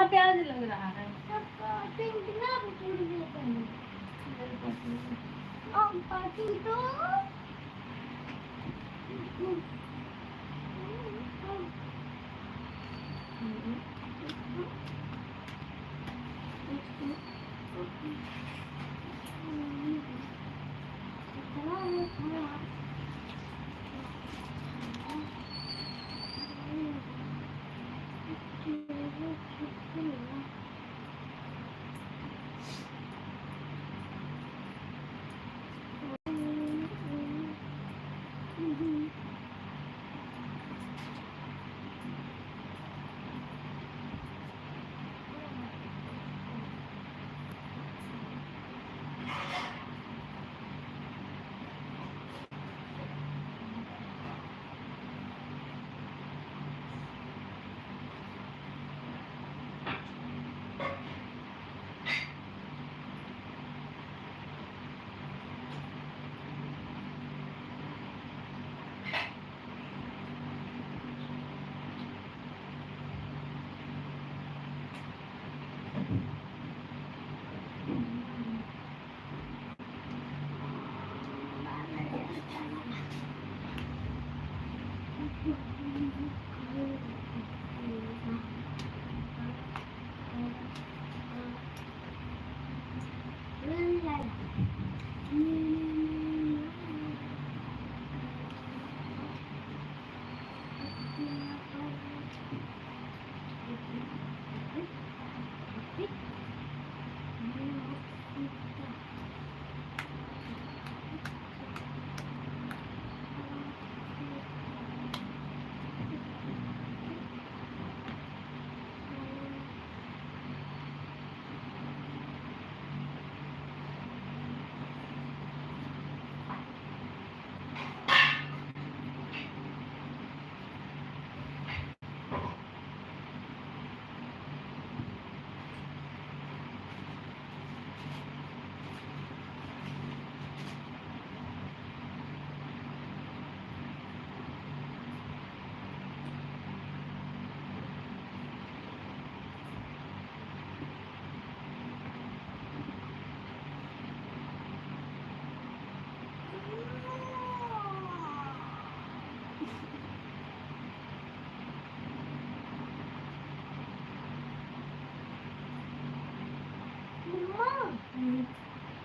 कहाँ प्याज लग रहा है?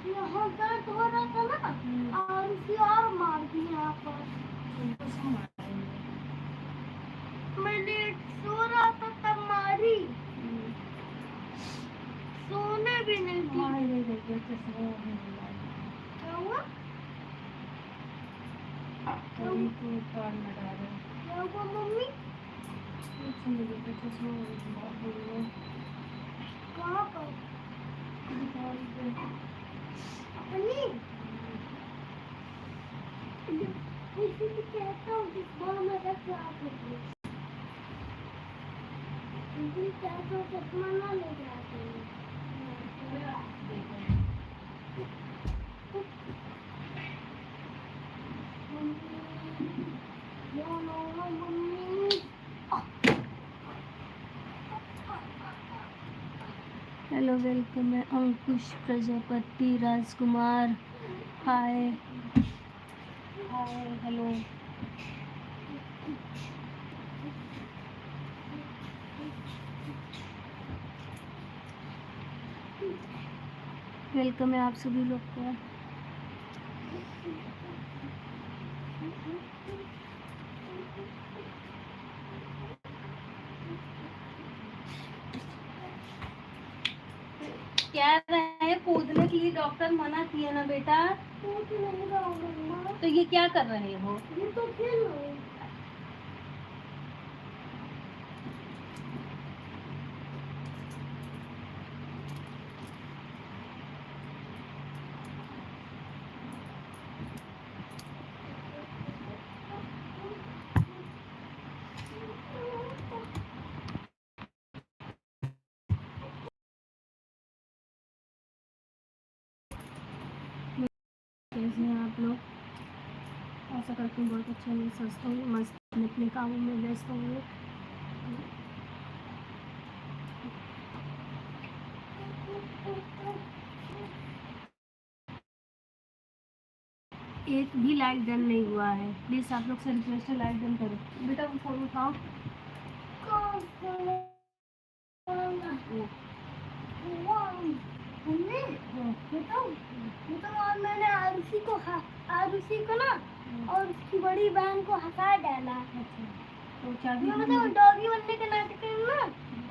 यहाँ दर्द हो रहा था ना और उसी और मार दी यहाँ पर। मैंने सो रहा था तब मारी। सोने भी नहीं दी। क्या हुआ? क्या हुआ मम्मी? कहाँ पर? अपनी? इसीलिए कहता हूँ कि बाल में रख आप इसीलिए कहता हूँ चश्मा ना ले जाते हैं। हेलो वेलकम है अंकुश प्रजापति राजकुमार हाय हाय हेलो वेलकम है आप सभी लोग को। क्या रहे कूदने के लिए डॉक्टर मना किया ना बेटा। तो ये क्या कर रहे हो? ये तो खेल रहे हैं। कैसे हैं आप लोग? ऐसा करके बहुत अच्छे नहीं स्वस्थ होंगे, मस्त अपने कामों में व्यस्त होंगे। एक भी लाइक डन नहीं हुआ है। प्लीज आप लोग से रिक्वेस्ट है, लाइक डन करो। बेटा वो फोन उठाओ। मम्मी बताओ आज मैंने आरुषि को ना और उसकी बड़ी बहन को हंसा डाला। तो क्या भी मतलब डॉगी बनने के नाटक में ना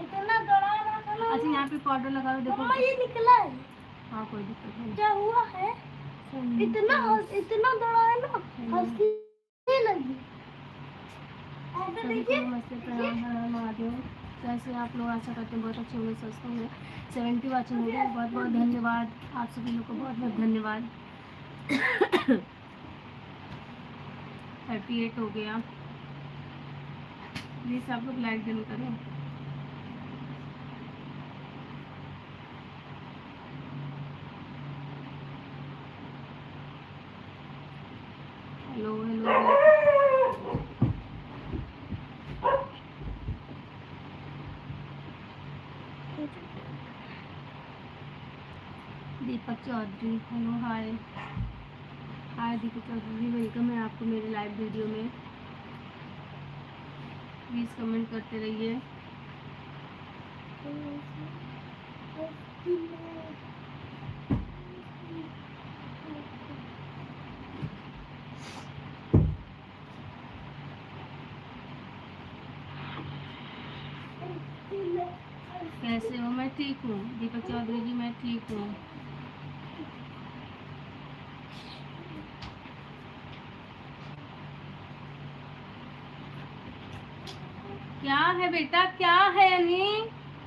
इतना दौड़ा रहा था ना। अच्छा यहाँ पे पाउडर लगा दो, देखो। मम्मा ये निकला है। हाँ कोई दिक्कत नहीं। क्या हुआ है? इतना दौड़ा है ना, हंसने लगी। ऐसे सभी को देखिए नमस्ते, प्रणाम, हर हर महादेव। कैसे आप लोग? आशा करते हैं बहुत अच्छे होंगे, स्वस्थ होंगे। 70 वाचिंग हो गया, बहुत बहुत धन्यवाद आप सभी लोग को, बहुत बहुत धन्यवाद। 38 हो गया। प्लीज आप लोग लाइक डन करें। Hello hello. Deepak Chaudhary, hello hi. Hi Deepak Chaudhary, welcome है आपको मेरे लाइव वीडियो में। प्लीज़ कमेंट करते रहिए। कैसे हो? मैं ठीक हूँ दीपक चौधरी जी, मैं ठीक हूँ। क्या है बेटा, क्या है अनी?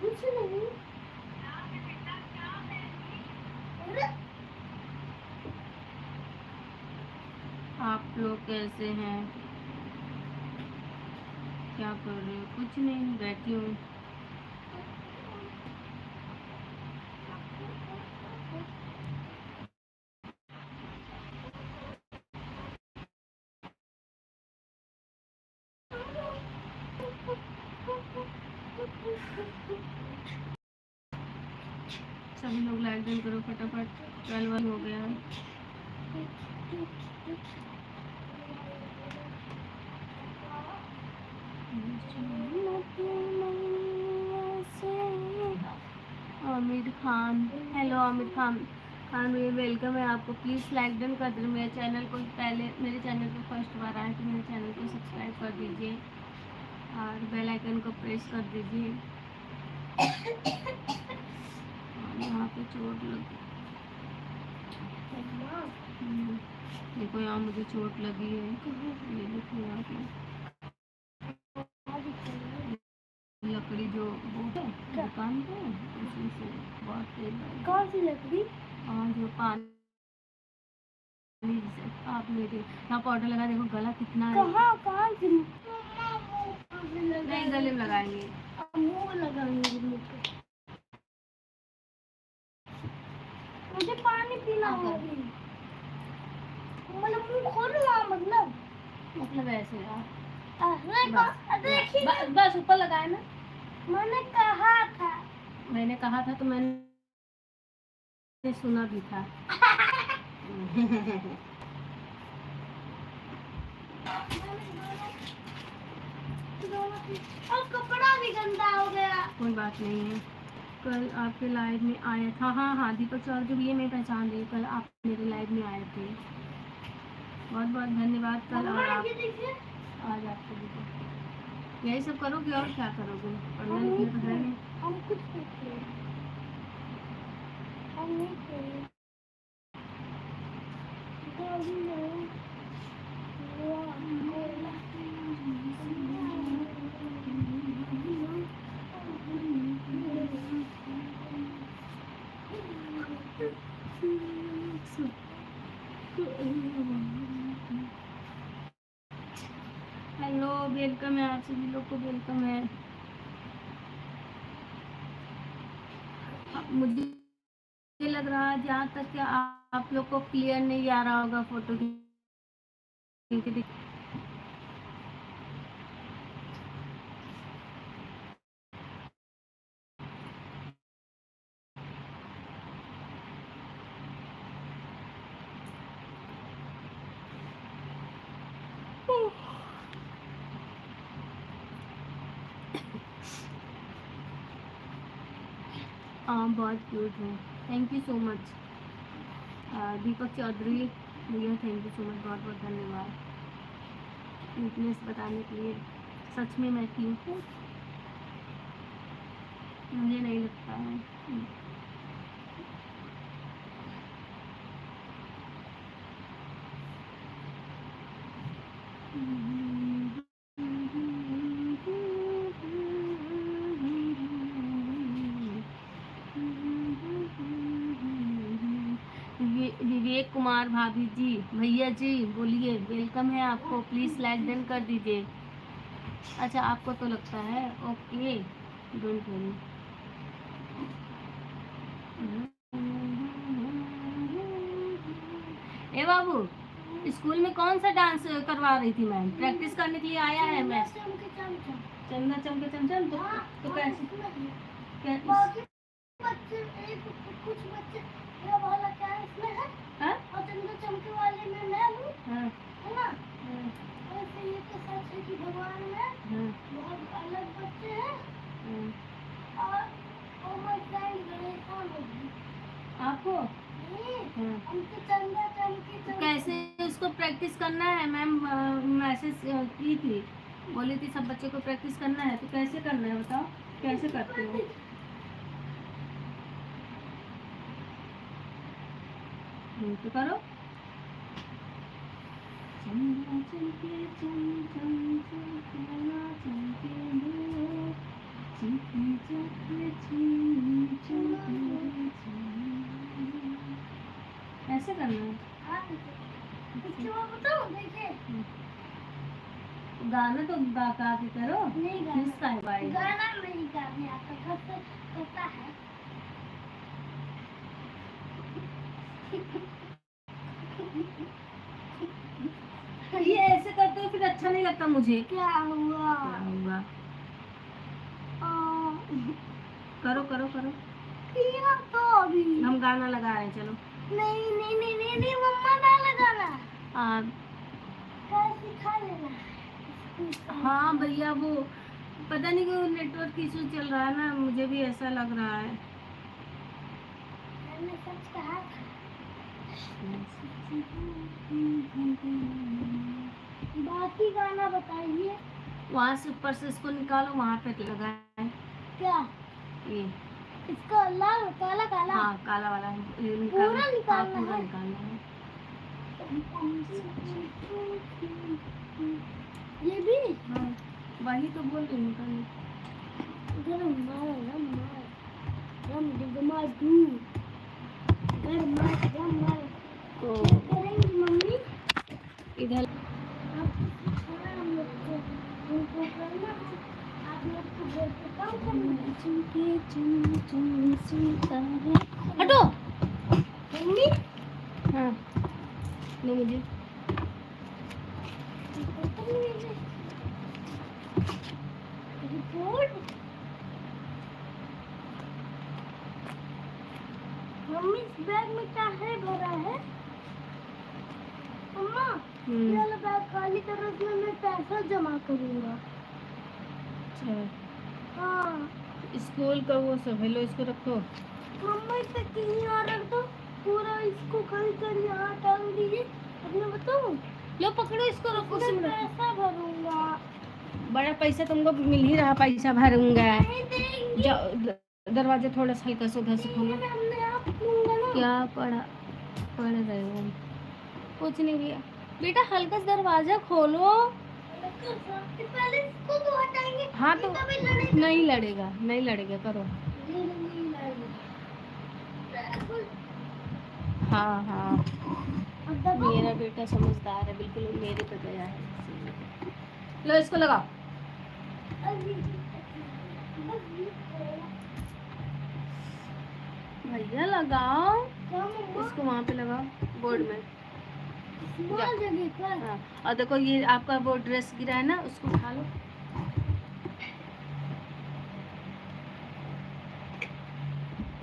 कुछ नहीं। आप लोग कैसे हैं? क्या कर रहे हो? कुछ नहीं, बैठी हूँ। सभी लोग लाइक डन करो फटाफट, 12 हो गया है। आमिर खान, हेलो आमिर खान। खान भैया वेलकम है आपको। प्लीज़ लाइक डन कर दीजिए। मेरे चैनल को पहले, मेरे चैनल को फर्स्ट बार आए तो मेरे चैनल को सब्सक्राइब कर दीजिए और बेल आइकन को प्रेस कर दीजिए। और यहाँ पे चोट लगी। देखो यहाँ मुझे चोट लगी है, ये देखो यहाँ पे लकड़ी जो वो है दुकान पे, उसी से बहुत तेज लगी। कौन सी लकड़ी? हाँ जो पानी से आप मेरे यहाँ पाउडर लगा, देखो गला कितना है। कहाँ से? नहीं गले में लगाएंगे। मुँह लगाएंगे मुँह पे। मुझे पानी पीना है अभी। मतलब मुँह खोलना मतलब ऐसे यार, देखिए बस ऊपर लगाए ना। मैंने कहा था। मैंने कहा था तो मैंने सुना भी था। और कपड़ा भी गंदा हो गया। कोई बात नहीं है। कल आपके लाइव में आया था। हाँ हाँ दीपक चौधरी, ये मैं पहचान रही हूँ, कल आप मेरे लाइव में आए थे। बहुत बहुत धन्यवाद। कल और आप आज आपको दीपक यही सब करोगे और क्या करोगे? पढ़ना लिखना तो है नहीं। हम कुछ नहीं, हम नहीं खेले। हेलो वेलकम है आप सभी लोग को, वेलकम है। मुझे लग रहा है जहाँ तक कि आप लोग को क्लियर नहीं आ रहा होगा फोटो की। बहुत क्यूट है। Thank you so much. Deepak Chaudhary भैया, थैंक यू सो मच, बहुत बहुत धन्यवाद क्यूटनेस बताने के लिए। सच में मैं क्यूट हूँ? मुझे नहीं लगता है। विवेक कुमार भाभी जी, भैया जी बोलिए, वेलकम है आपको, प्लीज लाइक डन कर दीजिए। अच्छा आपको तो लगता है, okay, don't worry. A Babu, school में कौन सा डांस करवा रही थी मैम? प्रैक्टिस करने के लिए आया है मैं। चंदा चमके चमचम। तो कैसे कुछ बच्चे मेरा वाला क्या है इसमें है? हाँ? और चंदा चमके वाले में मैं हूँ, हाँ, है ना? वैसे ये तो सच है कि भगवान में हाँ, बहुत अलग बच्चे हैं। हाँ। और my friend गणेशा होगी। आपको हाँ। हमको चंदा चमके तो कैसे उसको प्रैक्टिस करना है? मैम मैसेज की थी, बोली थी सब बच्चे को प्रैक्टिस करना है, तो कैसे करना है बताओ, कैसे करते हो? तो करो। चंदा चमके चम चम चमकीला चमके दो, चमके चमके चम चमके चम। ऐसे करना है। बताओ देखिए, गाना तो गा के करो। नहीं गाना, किसका है भाई? गाना नहीं गाने आता, करता है। ये ऐसे करते हो फिर अच्छा नहीं लगता मुझे। क्या हुआ? क्या हुआ? करो करो करो। किया तो अभी हम गाना लगा रहे हैं, चलो। नहीं नहीं नहीं नहीं, नहीं मम्मा ना लगाना, आ, कल सिखा लेना। हाँ भैया, वो पता नहीं क्यों नेटवर्क इशू चल रहा है ना, मुझे भी ऐसा लग रहा है। मैंने सच कहा था। बाकी गाना बताइए। वहाँ से ऊपर से इसको निकालो, वहाँ पे लगाए। क्या ये इसका लाल काला काला? हाँ, काला वाला पूरा निकालना हाँ, पूरा है? निकालना है। ये भी हाँ, वही तो बोल रही हूँ कल। गरम मार रम मार रम डिगमा दू गरम मार रम मार। तो क्या करेंगी मम्मी? इधर आप सिखाना हम लोग को, उनको करना है, आप लोग को घर पे काम करना है। हटो। मम्मी हाँ, लो मुझे। रिपोर्ट मम्मी इस बैग में क्या है भरा है? मम्मा ये वाला बैग खाली करो, उसमें मैं पैसा जमा करूँगा। अच्छा, हाँ स्कूल का वो सब है, लो इसको रखो। मम्मा इसे कहीं और रख दो, पूरा इसको खरीद कर यहाँ डाल दीजिए। अब मैं बताऊँ, लो पकड़ो इसको, रखो, मैं उसमें रखो। पैसा भरूँगा। बड़ा पैसा तुमको मिल ही रहा, पैसा भरूंगा। नहीं देंगी। जाओ, दरवाजा थोड़ा सा हल्का सा उधर से खोलो। मैं अपने आप लूँगा ना। क्या पढ़ रहे हो? कुछ नहीं भैया, बेटा हल्का सा दरवाजा खोलो। पहले इसको तो हटाएंगे। हाँ तो तभी लड़ेगा। नहीं लड़ेगा, नहीं लड़ेगा, करो। नहीं लड़ेगा। हाँ हाँ, अब दबाओ। मेरा बेटा समझदार है, बिल्कुल मेरे पे गया है। लो इसको लगाओ। भैया लगाओ इसको, वहाँ पे लगाओ बोर्ड में। स्मॉल जगह पर। हाँ, और देखो ये आपका वो ड्रेस गिरा है ना, उसको उठा लो।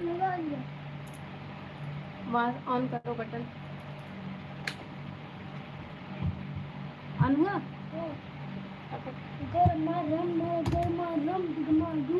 लगा लिया। वहाँ ऑन करो बटन। ऑन हुआ? गरमा रम दिगमा दू।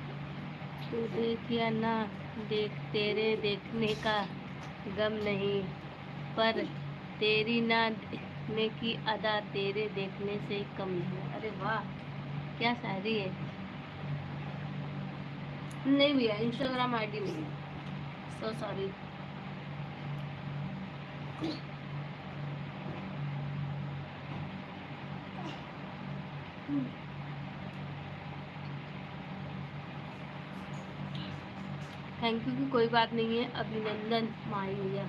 तू देख या ना देख, तेरे देखने का गम नहीं, पर तेरी ना देखने की अदा तेरे देखने से कम नहीं। अरे वाह, क्या शायरी है। नहीं भैया, इंस्टाग्राम आईडी नहीं है, सो सॉरी। थैंक यू की कोई बात नहीं है, अभिनंदन माई भैया।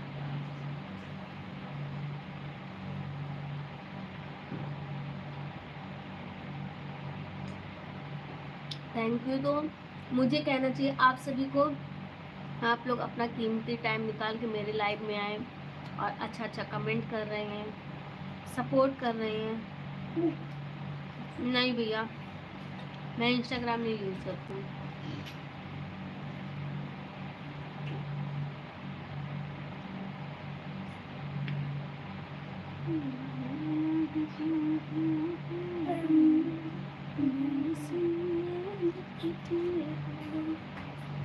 Thank you. तो मुझे कहना चाहिए आप सभी को, आप लोग अपना कीमती टाइम निकाल के मेरे लाइव में आए और अच्छा अच्छा कमेंट कर रहे हैं, सपोर्ट कर रहे हैं। नहीं भैया, मैं इंस्टाग्राम नहीं यूज़ करती हूँ।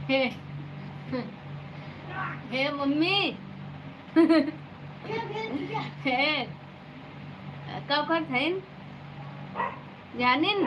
हे हे मम्मी हे कब कर थैन जानिन।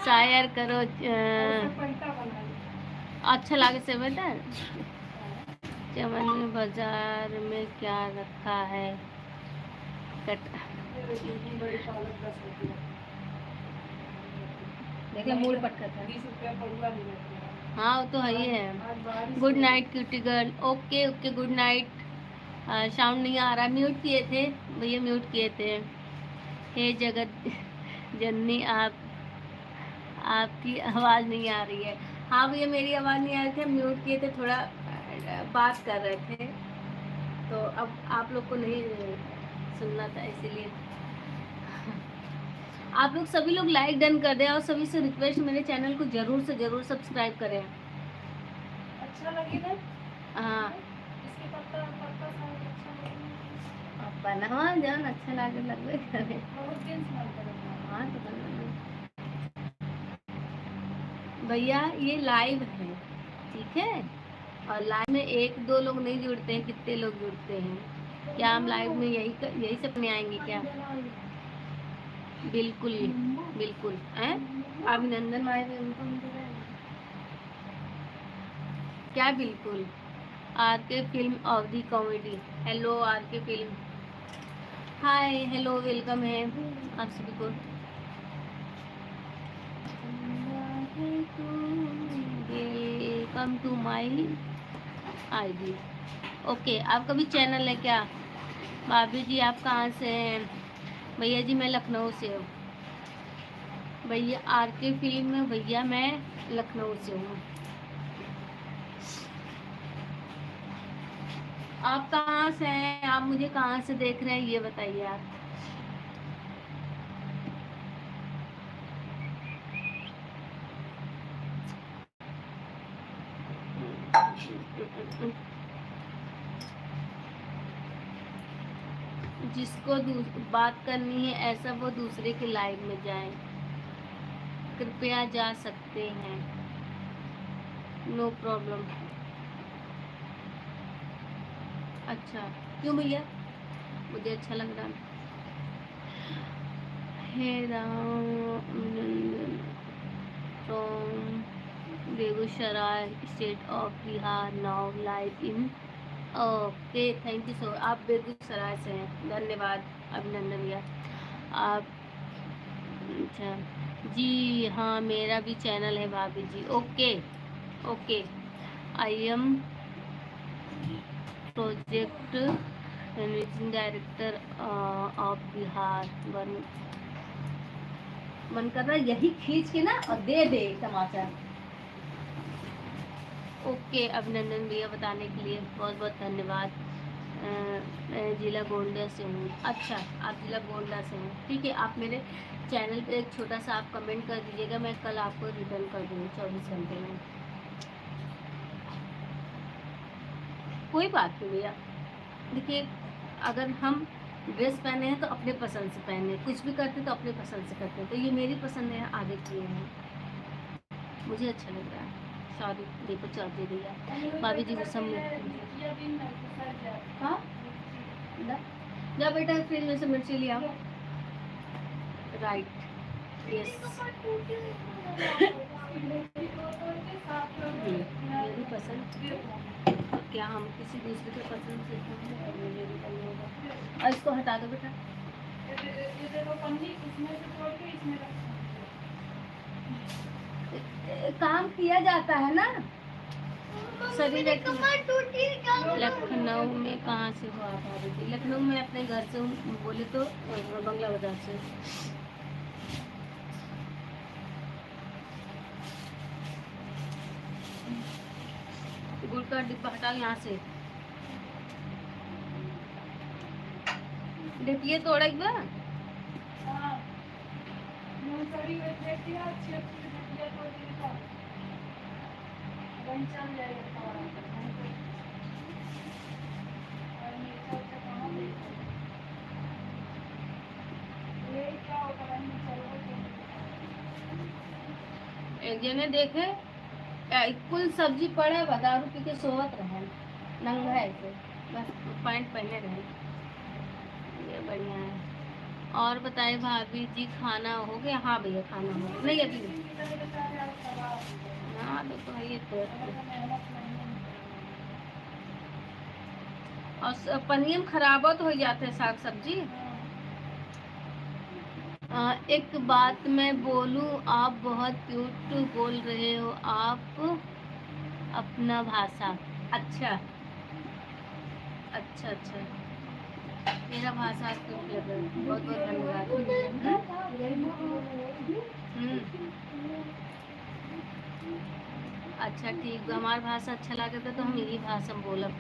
शायर करो अच्छा लगे से बेटा। चमन बाजार में क्या रखा है कट देखिए मूड पटका था। 20 रुपया पड़ूगा नहीं। हाँ वो तो है ही है। Good night cutie girl. Okay okay good night. Sound नहीं आ रहा, म्यूट किए थे भैया, म्यूट किए थे। हे जगत जननी, आपकी आवाज़ नहीं आ रही है। हाँ भैया मेरी आवाज़ नहीं आ रही थी, म्यूट किए थे, थोड़ा बात कर रहे थे तो अब आप लोग को नहीं सुनना था इसीलिए। आप लोग सभी लोग लाइक डन कर दें और सभी से रिक्वेस्ट, मेरे चैनल को जरूर से जरूर सब्सक्राइब करें। अच्छा लगे ना? हाँ इसके पत्ता पत्ता अच्छा लगे। हाँ जान अच्छा लगे लगवे करे। हाँ तो भैया ये लाइव है, ठीक है, और लाइव में एक दो लोग नहीं जुड़ते हैं, कितने लोग जुड़ते हैं। क्या हम लाइव में यही सपने आएंगे क्या? बिल्कुल बिल्कुल हैं। अभिनंदन आए थे उनको क्या? बिल्कुल। Are K film Awadhi comedy. Hello R K film, hi hello welcome है आप सभी को। Welcome to my ID. Okay, आपका भी चैनल है क्या? भाभी जी आप कहाँ से हैं? भैया जी मैं लखनऊ से हूँ। भैया आर के फिल्म में, भैया मैं लखनऊ से हूँ। आप कहाँ से हैं? आप मुझे कहाँ से देख रहे हैं ये बताइए आप। जिसको बात करनी है ऐसा वो दूसरे के लाइव में जाए, कृपया जा सकते हैं, नो प्रॉब्लम। अच्छा क्यों भैया? मुझे अच्छा लग रहा है। Ram from Begusarai state of Bihar now live in. Okay thank you सो। आप बेगूसराय से हैं, धन्यवाद अभिनंदन भैया। आप अच्छा जी हाँ, मेरा भी चैनल है भाभी जी। Okay okay, I am project managing director of Bihar. मन कर रहा है यही खींच के ना और दे दे टमाटर। ओके अभिनंदन भैया बताने के लिए बहुत बहुत धन्यवाद। मैं जिला गोंडा से हूँ। अच्छा आप जिला गोंडा से हैं, ठीक है। आप मेरे चैनल पे एक छोटा सा आप कमेंट कर दीजिएगा, मैं कल आपको रिटर्न कर दूँगी 24 घंटे में। कोई बात नहीं भैया, देखिए अगर हम ड्रेस पहने हैं तो अपने पसंद से पहने, कुछ भी करते तो अपने पसंद से करते हैं। तो ये मेरी पसंद है, आगे किए हैं, मुझे अच्छा लग रहा है। सॉरी देखो चौधरी भैया भाभी जी को सब हाँ जा बेटा फ्रिज में से मिर्ची लिया। राइट यस मेरी पसंद, क्या हम किसी दूसरे के पसंद से और इसको हटा दो बेटा। काम किया जाता है ना शरीर। लखनऊ में कहाँ से हो आप? लखनऊ में अपने घर से हूँ, बोले तो बंगला बाजार से। गुड़ का डिब्बा हटाओ यहाँ से। डिब्बे तोड़ा एक बार एक जने देखे कुल सब्जी पड़े, 10 रुपये के सोवत रहे नंगा है ऐसे, बस पैंट पहने रहे। ये बढ़िया है। और बताए भाभी जी खाना हो गया? हाँ भैया खाना हो गया। नहीं अभी हाँ तो ये तो और पनीर खराब तो हो जाते हैं साग सब्जी। एक बात मैं बोलूं, आप बहुत क्यूट बोल रहे हो आप अपना भाषा। अच्छा अच्छा अच्छा, मेरा भाषा क्यूट लग रहा है, बहुत बहुत धन्यवाद। अच्छा ठीक, हमारा भाषा अच्छा लगे तो हम यही भाषा बोलब।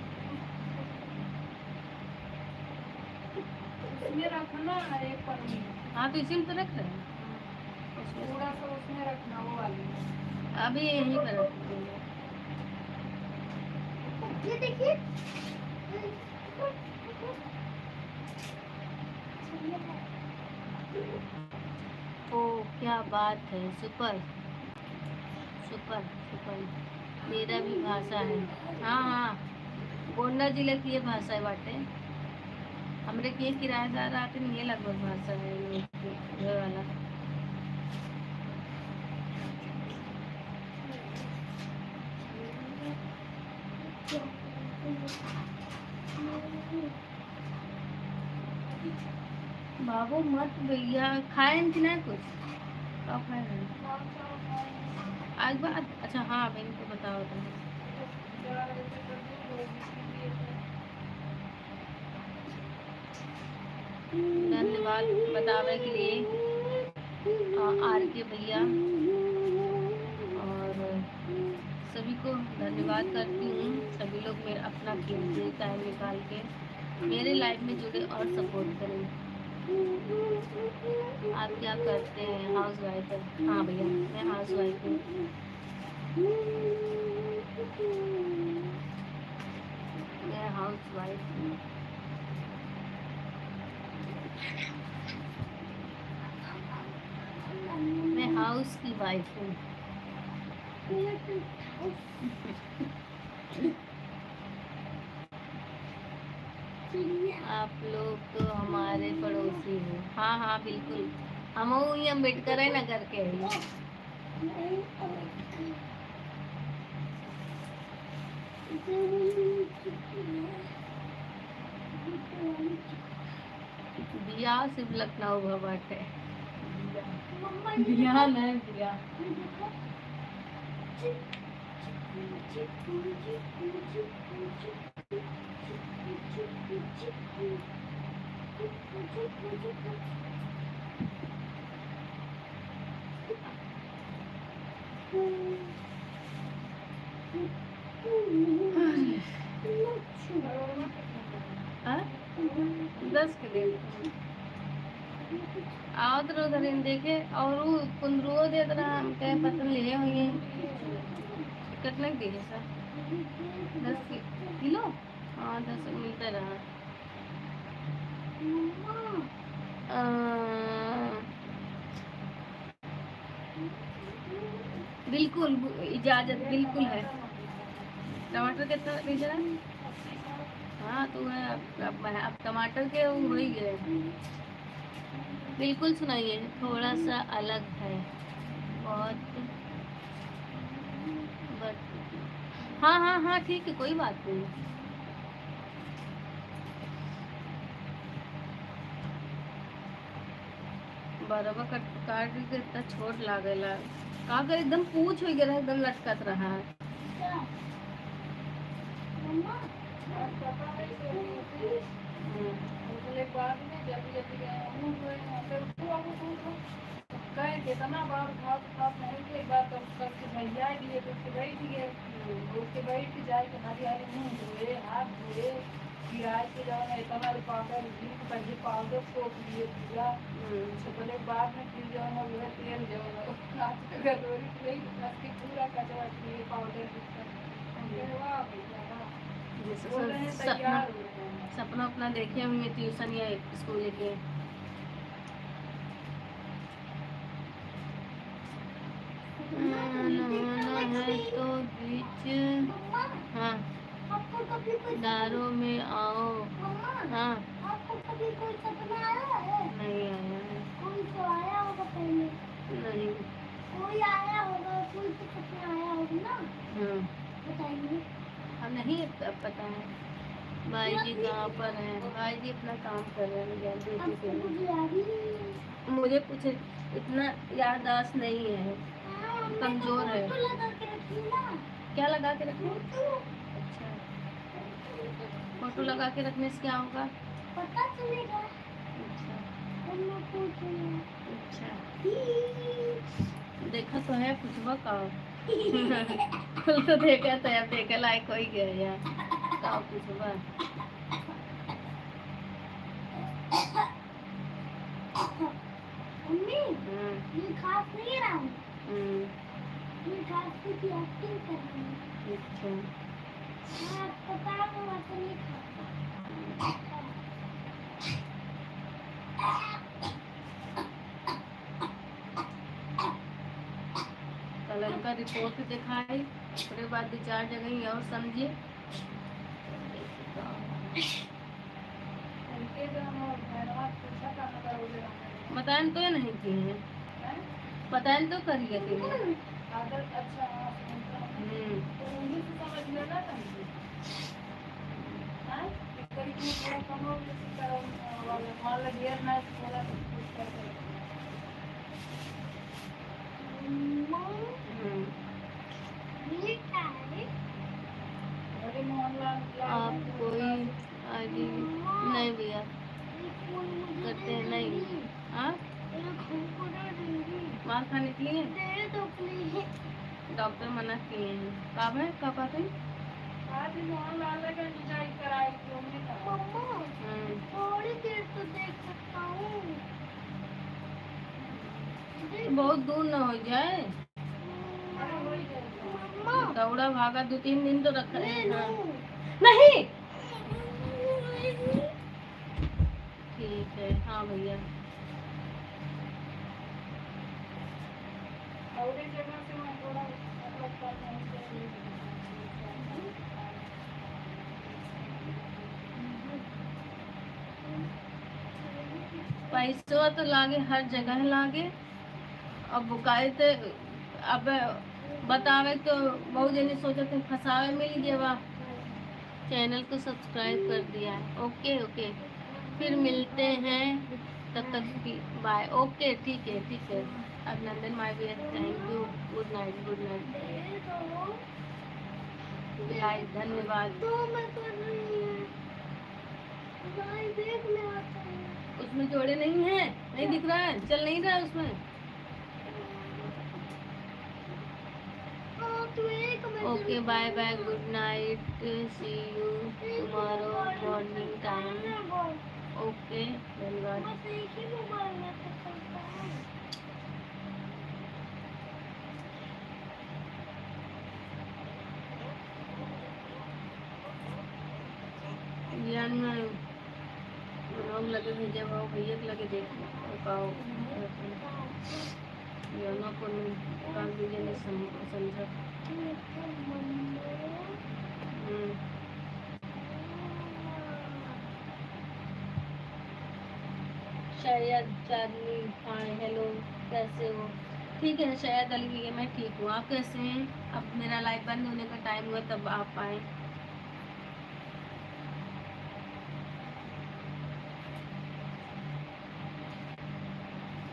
रखना एक हाँ तो इसी में तो रख रहे हैं, थोड़ा सा उसमें रखना वो वाली। अभी यहीं पर ये देखिए ओ क्या बात है, सुपर सुपर सुपर सुपर मेरा भी भाषा है। हाँ हाँ, गोंडा जिले की ये भाषा है बाटे। हमरे के किराएदार आते नहीं, ये लगभग भाषा है इन लोग के घर वाला। बाबू मत भैया खाए कि नहीं कुछ, क्या खाए हैं? आज बात अच्छा हाँ बहन को बताओ तुम। धन्यवाद बतावे के लिए आर के भैया, और सभी को धन्यवाद करती हूँ। सभी लोग मेरा अपना कीमती टाइम निकाल के मेरे लाइफ में जुड़े और सपोर्ट करें। आप क्या करते हैं? हाउस वाइफ है। हाँ भैया मैं हाउस वाइफ हूँ। मैं हाउस वाइफ हूँ। मैं हाउस की वाइफ हूँ। आप लोग तो हमारे पड़ोसी हो। हाँ हाँ बिल्कुल, हम ये अम्बेडकर है नगर के हैं। बिया सिर्फ लखनऊ भवट है। बिया नहीं बिया। हाँ? 10 के दिन आओ तो उधर इन देखे, और वो कुंदरुओ दे तरह हम कहे पतन लिए हुए हैं कितने दिए सर? 10 किलो। हाँ 10 मिलता रहा। बिल्कुल इजाजत बिल्कुल है। टमाटर कितना भेज रहा है? हाँ तो है अब टमाटर के हो ही गए। बिल्कुल सुनाइए, थोड़ा सा अलग है बहुत बट हाँ हाँ हाँ ठीक है कोई बात नहीं। बराबर काट के इतना छोट लागेला का कर, एकदम पूछ हो गया, एकदम लटकत रहा है। कितना बार खाप नहीं के एक बार कब करके भैया दिए तो उसके बैठ गए, उसके बैठ के जाए के हरी मुँह धोए हाथ धोए, किराए के जाओ ना इतना पाउडर पहले पाउडर सोप लिए पूरा बोले बाद में फिर जाओ ना वह तेल जाओ गदोरी पूरा कचरा किए पाउडर सपना अपना देखे होंगे ट्यूशन या स्कूल के। है तो बीच हाँ दारों में आओ। हाँ आपको कभी कोई सपना आया है? नहीं आया है। कोई तो आया होगा पहले। नहीं कोई आया होगा, कोई तो सपना आया होगा ना। हाँ बताइए। हम नहीं पता है। भाई जी कहाँ पर हैं? भाई जी अपना काम कर रहे हैं ड्यूटी पे। मुझे याद ही नहीं है। मुझे कुछ इतना याददाश्त नहीं है, कमजोर है। फोटो लगा के रखी ना। क्या लगा के रखना? अच्छा फोटो लगा के रखने से क्या होगा? पता चलेगा। अच्छा अच्छा देखा तो है कुछ का कुल तो देखा तो अब देखा लायक हो ही गया यार का कुछ मम्मी ये खास नहीं है ना, ये खास की एक्टिंग कर रही है। अच्छा हाँ पता है वैसे नहीं खाता। कलर का रिपोर्ट दिखाई, उसके बाद 2-4 जगह और समझे। उनके जो हम भैरवा पूछा था ना करोगे बताएं तो नहीं किए हैं, बताएं तो करिए थे। आदत अच्छा हाँ सुनता हूँ तो इंग्लिश समझ लेना चाहिए हाँ इस तरीके में थोड़ा कम हो गया करो वाला मान लो ढेर ना थोड़ा कुछ करके ये क्या है? अरे मोहनलाल आप कोई आईडी नहीं भैया ये फोन मुझे करते दे हैं नहीं। देंगी। हाँ ये हमको दे देंगी। मार खाने के लिए दे दो प्लीज। डॉक्टर मना किए हैं। कब है कब आते हैं? आज मोहनलाल का डिजाइन कराई थी हमने कहा मम्मा थोड़ी देर तो देख सकता हूँ। बहुत दूर ना हो जाए। अरे वही कहता हूँ मम्मा दौड़ा भागा 2-3 दिन तो रखा ले है। लो। हाँ। नहीं ठीक है हाँ भैया। और एक जगह से मैं थोड़ा मतलब कर पैसवा तो लागे हर जगह लागे। अब बुकाए थे अब बतावे तो बहुत जने सोचते थे फंसावे मिल जेवा। चैनल को सब्सक्राइब कर दिया है। ओके ओके फिर मिलते हैं तब तक की बाय। ओके ठीक है अभिनंदन my dear thank you good night दे दो। लाइक धन्यवाद। तो मैं कर रही हूँ। भाई देखने आता है। उसमें जोड़े नहीं है नहीं दिख रहा है चल नहीं रहा है उसमें। तो एक में okay bye bye good night see you tomorrow morning time. Okay धन्यवाद। बस एक ही मोबाइल में तो चलता है। यान में लोग लगे भेजे भाव भैया के लगे देखो पाओ याना को काम दीजिए नहीं समझा। शायद चांदनी हाय हेलो कैसे हो? ठीक है शायद अली है मैं ठीक हूँ। आप कैसे हैं? अब मेरा लाइव बंद होने का टाइम हुआ तब आप आए।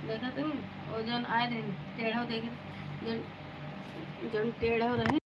देखा तुम वो जन आए रहे टेढ़ो देखे जन टेढ़ो रहे।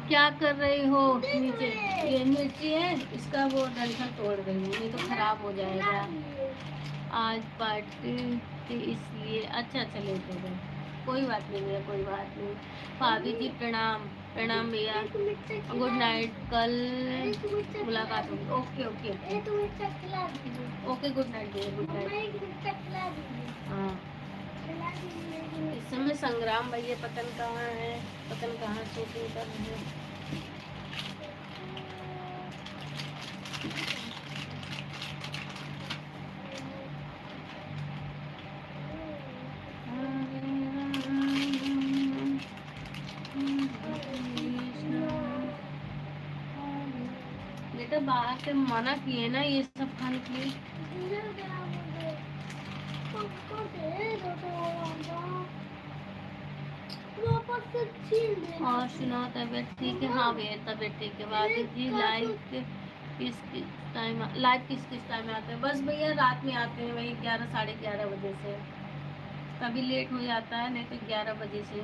क्या कर रही हो नीचे? ये मिर्ची है इसका वो डंठल तोड़ रही हूँ नहीं तो खराब हो जाएगा। आज पार्टी थी इसलिए अच्छा चलेगा कोई बात नहीं भैया कोई बात नहीं। भाभी जी प्रणाम प्रणाम भैया गुड नाइट कल मुलाकात होगी। Okay okay okay good night भैया गुड नाइट। हाँ इस समय संग्राम भैया पतन कहाँ है पतन कहाँ शूटिंग कर रहे हैं। बेटा बाहर से मना किए ना ये सब खाने के लिए। और सुनाओ तबीयत ठीक है? हाँ भैया तबीयत ठीक है। वादी जी लाइव किस टाइम में आते हैं? बस भैया रात में आते हैं वही 11 साढ़े 11 बजे से। कभी लेट हो जाता है, नहीं तो 11 बजे से।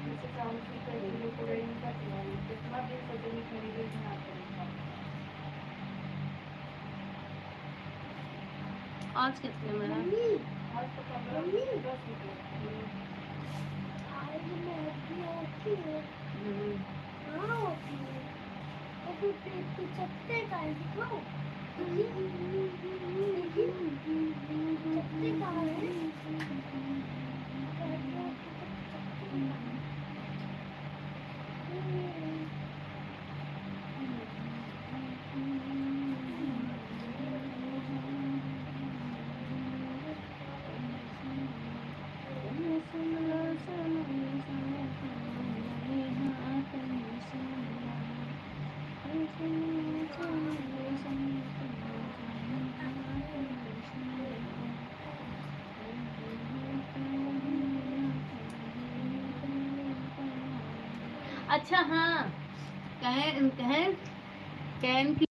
जैसे 40 रुपए किलो पड़ेगी का कितना दिन से जमी खरीदे ना करेगा। आज कितने में है? मम्मी आज तो 15 10 रुपए। आज मैगी होती है। हम्म। हाँ होती है। और फिर पेट पे चट्टे का है, दिखाओ। चट्टे का है। अच्छा हाँ, कहें कहें कैन की